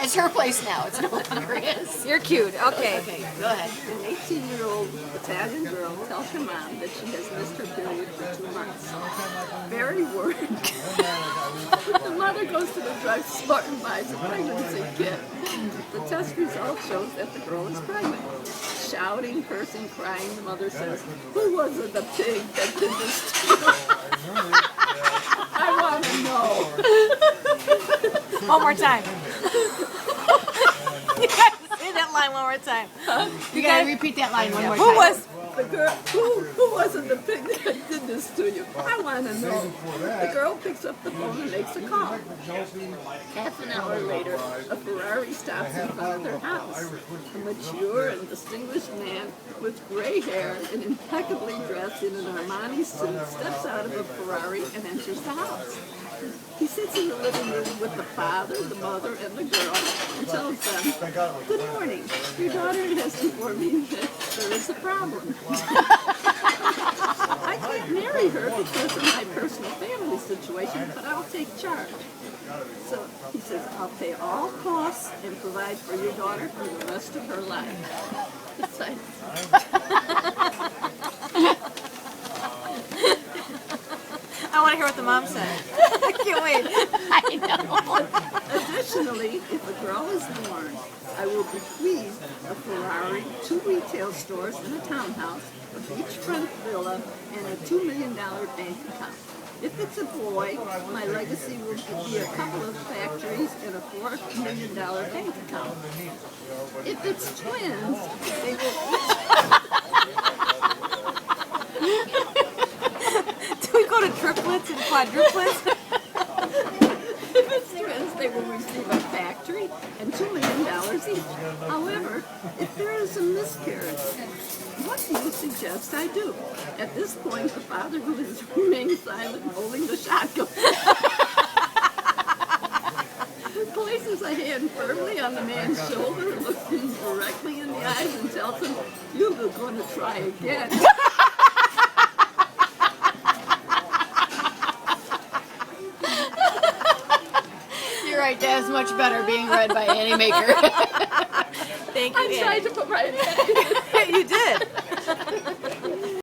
It's her place now. It's no longer his. You're cute. Okay. Okay, go ahead. An 18-year-old Italian girl tells her mom that she has missed her period for 2 months. Very worried. The mother goes to the drugstore and buys a pregnancy kit. The test result shows that the girl is pregnant. Shouting, cursing, crying, the mother says, "Who was it, the pig that did this to you?" I want to know. One more time. You gotta say that line one more time. You gotta repeat that line one more Who time. was? The girl, who was it, the pig that did this to you? I want to know. The girl picks up the phone and makes a call. Half an hour later, a Ferrari stops in front of their house. A mature and distinguished man with gray hair and impeccably dressed in an Armani suit steps out of a Ferrari and enters the house. He sits in the living room with the father, the mother, and the girl and tells them, "Good morning. Your daughter has informed me that there is a problem. I can't marry her because of my personal family situation, but I'll take charge." So he says, "I'll pay all costs and provide for your daughter for the rest of her life." It's like, I want to hear what the mom said. I can't wait. I know. additionally, if a girl is born, I will bequeath a Ferrari, 2 retail stores, and a townhouse, a beachfront villa, and a $2 million bank account. If it's a boy, my legacy will be a couple of factories and a $4 million bank account. If it's twins, they will Do we go to triplets and quadruplets? If it's twins, they will receive a factory and $2 million each. However, if there is a miscarriage, what do you suggest I do? At this point, the father who is remaining silent, holding the shotgun, places a hand firmly on the man's shoulder, looks him directly in the eyes, and tells him, "You're going to try again." You're right, that's much better being read by Annie Maker. Thank you, I tried Annie. to put my You did.